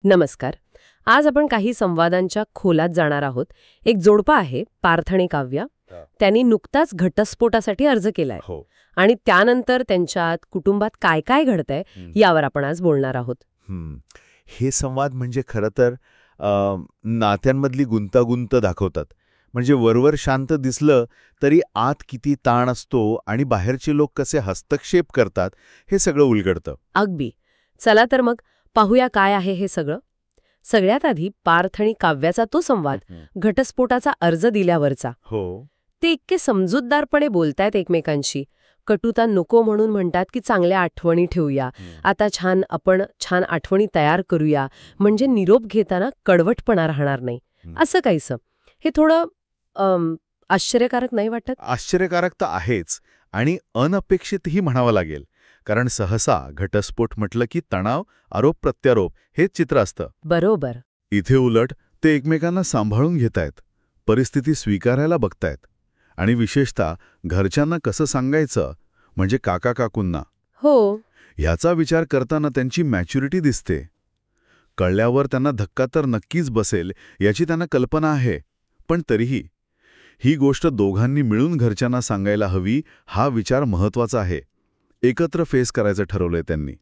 नमस्कार. आज आपण काही संवादांच्या खोलात जाणार आहोत. एक जोडपं आहे, पार्थ आणि काव्या. त्यांनी नुकताच घटस्फोटासाठी अर्ज केलाय हो. आणि त्यानंतर त्यांच्यात कुटुंबात काय काय घडतंय यावर आपण आज बोलणार आहोत. हे संवाद म्हणजे खरं तर नात्यांमधली गुंतागुंत दाखवतात. म्हणजे वरवर शांत दिसलं तरी आत किती ताण असतो आणि बाहेरचे लोक कसे हस्तक्षेप करतात हे सगळं उलगडतं. अगदी. चला तर मग पाहूया काय आहे हे सगळं. सगळ्यात आधी पार्थ आणि काव्याचा तो संवाद, घटस्फोटाचा अर्ज दिल्यावरचा. हो. ते इतके समजूतदारपणे बोलतायत एकमेकांशी. कटुता नको म्हणून म्हणतात की चांगल्या आठवणी ठेवूया, आता आपण छान आठवणी तयार करूया, म्हणजे निरोप घेताना कडवटपणा राहणार नाही, असं काहीसं. हे थोडं आश्चर्यकारक नाही वाटत? आश्चर्यकारक तर आहेच आणि अनपेक्षितही म्हणावं लागेल. कारण सहसा घटस्फोट म्हटलं की तणाव, आरोप प्रत्यारोप हेच चित्र असतं. बरोबर. इथे उलट ते एकमेकांना सांभाळून घेतायत, परिस्थिती स्वीकारायला बघतायत आणि विशेषतः घरच्यांना कसं सांगायचं, म्हणजे काका काकूंना, हो, ह्याचा विचार करताना त्यांची मॅच्युरिटी दिसते. कळल्यावर त्यांना धक्का तर नक्कीच बसेल याची त्यांना कल्पना आहे, पण तरीही ही गोष्ट दोघांनी मिळून घरच्यांना सांगायला हवी हा विचार महत्वाचा आहे. एकत्र फेस करायचं ठरवलंय त्यांनी.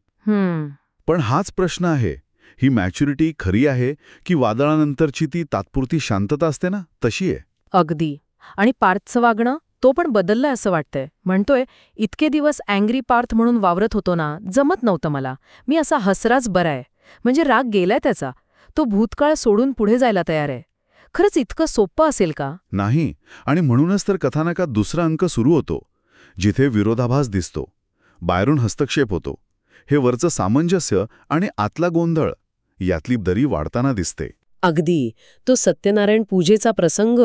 पण हाच प्रश्न आहे, ही मॅच्युरिटी खरी आहे की वादळानंतरची ती तात्पुरती शांतता असते ना, तशी आहे? अगदी. आणि पार्थचं वागणं तो पण बदललंय असं वाटतंय. म्हणतोय, इतके दिवस अँग्री पार्थ म्हणून वावरत होतो ना, जमत नव्हतं मला, मी असा हसराच बरा आहे. म्हणजे राग गेलाय त्याचा, तो भूतकाळ सोडून पुढे जायला तयार आहे. खरंच इतकं सोपं असेल का? नाही. आणि म्हणूनच तर कथानकात दुसरा अंक सुरू होतो, जिथे विरोधाभास दिसतो, बाहेरून हस्तक्षेप होतो. हे वरचं सामंजस्य आणि आतला गोंधळ यातली दरी वाढताना दिसते. अगदी. तो सत्यनारायण पूजेचा प्रसंग.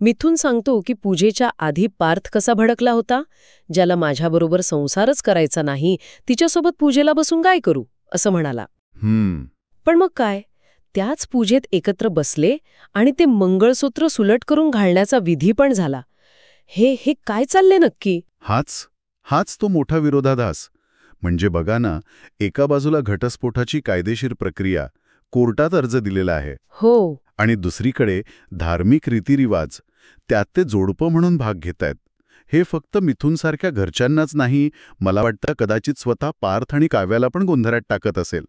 मिथून सांगतो की पूजेच्या आधी पार्थ कसा भडकला होता, ज्याला माझ्याबरोबर संसारच करायचा नाही, तिच्यासोबत पूजेला बसून काय करू, असं म्हणाला. पण मग काय, त्याच पूजेत एकत्र बसले आणि ते मंगळसूत्र सुलट करून घालण्याचा विधी पण झाला. हे काय चाललंय नक्की? हाच तो मोठा विरोधाभास. म्हणजे बघा ना, एका बाजूला घटस्फोटाची कायदेशीर प्रक्रिया, कोर्टात अर्ज दिलेला आहे. हो. आणि दुसरीकडे धार्मिक रीतिरिवाज, त्यात ते जोडपं म्हणून भाग घेतायत. हे फक्त मिथूनसारख्या घरच्यांनाच नाही, मला वाटतं कदाचित स्वतः पार्थ आणि काव्याला पण गोंधळात टाकत असेल.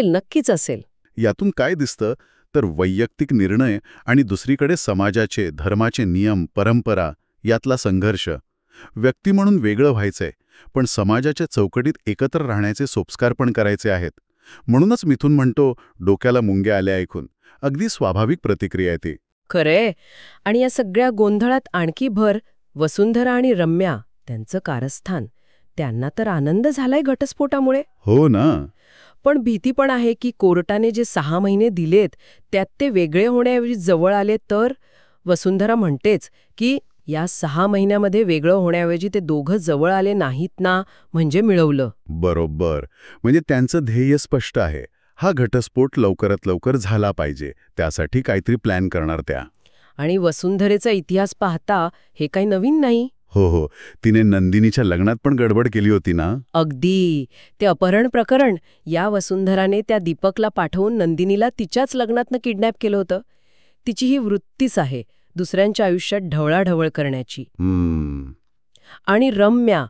नक्कीच असेल. यातून काय दिसतं तर वैयक्तिक निर्णय आणि दुसरीकडे समाजाचे, धर्माचे नियम, परंपरा यातला संघर्ष. व्यक्ती म्हणून वेगळं व्हायचंय, पण समाजाच्या चौकटीत एकत्र राहण्याचे सोपस्कार पण करायचे आहेत. म्हणूनच मिथून म्हणतो, डोक्याला मुंग्या आल्या ऐकून. अगदी स्वाभाविक प्रतिक्रिया आहे ती. खरंय. आणि या सगळ्या गोंधळात आणखी भर वसुंधरा आणि रम्या, त्यांचं कारस्थान. त्यांना तर आनंद झालाय घटस्फोटामुळे. हो ना. पण भीती पण आहे की कोर्टाने जे 6 महिने दिलेत त्यात ते वेगळे होण्याऐवजी जवळ आले तर. वसुंधरा म्हणतेच की या 6 महिन्यामध्ये वेगळं होण्याऐवजी ते दोघं जवळ आले नाहीत ना, म्हणजे मिळवलं. बरोबर. म्हणजे त्यांचं ध्येय स्पष्ट आहे, हा घटस्फोट लवकरात लवकर झाला पाहिजे, त्यासाठी काहीतरी प्लॅन करणार त्या. आणि वसुंधरेचा इतिहास पाहता हे काही नवीन नाही. हो, तिने नंदिनीच्या लग्नात पण गडबड केली होती ना. अगदी. ते अपहरण प्रकरण, या वसुंधराने त्या दीपकला पाठवून नंदिनीला तिच्याच लग्नातनं किडनॅप केलं होतं. तिची ही वृत्तीच आहे, दुसऱ्यांच्या आयुष्यात ढवळाढवळ करण्याची. आणि रम्या,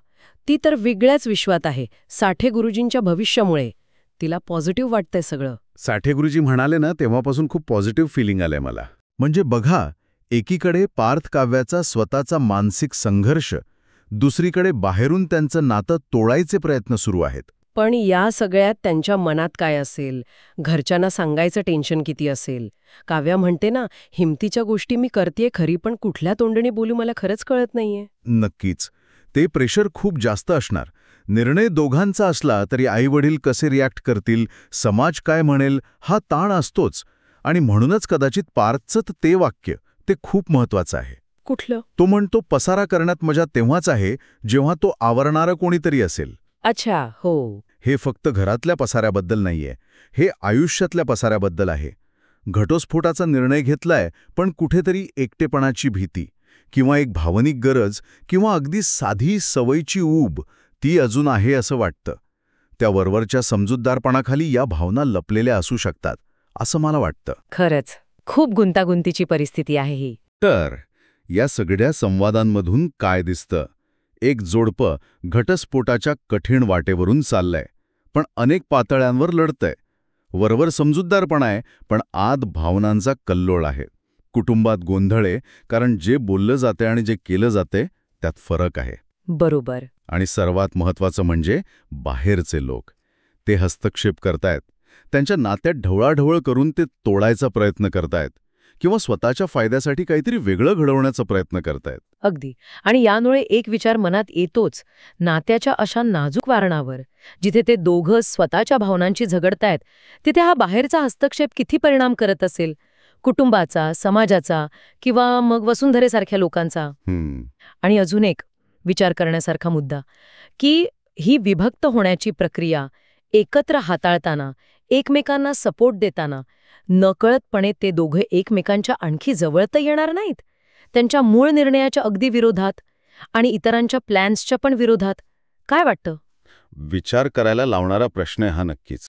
ती तर वेगळ्याच विश्वात आहे, साठे गुरुजींच्या भविष्यामुळे. तिला पॉझिटिव्ह वाटतंय सगळं. साठे गुरुजी म्हणाले ना, तेव्हापासून खूप पॉझिटिव्ह फिलिंग आलंय मला. म्हणजे बघा, एकीकडे पार्थ काव्याचा स्वतःचा मानसिक संघर्ष, दुसरीकडे बाहेरून त्यांचं नातं तोडायचे प्रयत्न सुरू आहेत. पण या सगळ्यात त्यांच्या मनात काय असेल, घरच्यांना सांगायचं टेन्शन किती असेल. काव्या म्हणते ना, हिमतीच्या गोष्टी मी करतेय खरी, पण कुठल्या तोंडणी बोलू मला खरंच कळत नाहीये. नक्कीच. ते प्रेशर खूप जास्त असणार. निर्णय दोघांचा असला तरी आईवडील कसे रिॲक्ट करतील, समाज काय म्हणेल, हा ताण असतोच. आणि म्हणूनच कदाचित पार्थचं ते वाक्य, ते खूप महत्वाचं आहे. कुठलं? तो म्हणतो, पसारा करण्यात मजा तेव्हाच आहे जेव्हा तो आवरणारं कोणीतरी असेल. अच्छा, हो. हे फक्त घरातल्या पसाऱ्याबद्दल नाहीये, हे आयुष्यातल्या पसाऱ्याबद्दल आहे. घटस्फोटाचा निर्णय घेतलाय, पण कुठेतरी एकटेपणाची भीती किंवा एक भावनिक गरज किंवा अगदी साधी सवयीची ऊब, ती अजून आहे असं वाटतं. त्या वरवरच्या समजूतदारपणाखाली या भावना लपलेल्या असू शकतात. असं मला वाटतं. खरंच खूप गुंतागुंतीची परिस्थिती आहे ही. तर या सगळ्या संवादांमधून काय दिसतं? एक जोडपं घटस्फोटाच्या कठीण वाटेवरून चाललंय, पण अनेक पातळ्यांवर लढतंय. वरवर समजूतदारपणा आहे, पण आत भावनांचा कल्लोळ आहे. कुटुंबात गोंधळ आहे, कारण जे बोललं जाते आणि जे केलं जाते त्यात फरक आहे. बरोबर. आणि सर्वात महत्त्वाचं म्हणजे बाहेरचे लोक. ते हस्तक्षेप करतायत. त्यांच्या नात्यात ढवळाढवळ करून ते तोडायचा प्रयत्न करतायत किंवा स्वतःच्या फायद्यासाठी काहीतरी वेगळं घडवण्याचा प्रयत्न करतायत. अगदी. आणि यामुळे एक विचार मनात येतोच, नात्याच्या अशा नाजूक वारणावर जिथे ते दोघं स्वतःच्या भावनांची झगडतायत, तिथे हा बाहेरचा हस्तक्षेप किती परिणाम करत असेल? कुटुंबाचा, समाजाचा किंवा मग वसुंधरेसारख्या लोकांचा. आणि अजून एक विचार करण्यासारखा मुद्दा, की ही विभक्त होण्याची प्रक्रिया एकत्र हाताळताना, एकमेकांना सपोर्ट देताना नकळतपणे ते दोघे एकमेकांच्या आणखी जवळ तर येणार नाहीत, त्यांच्या मूळ निर्णयाच्या अगदी विरोधात आणि इतरांच्या प्लॅन्सच्या पण विरोधात. काय वाटतं? विचार करायला लावणारा प्रश्न आहे हा नक्कीच.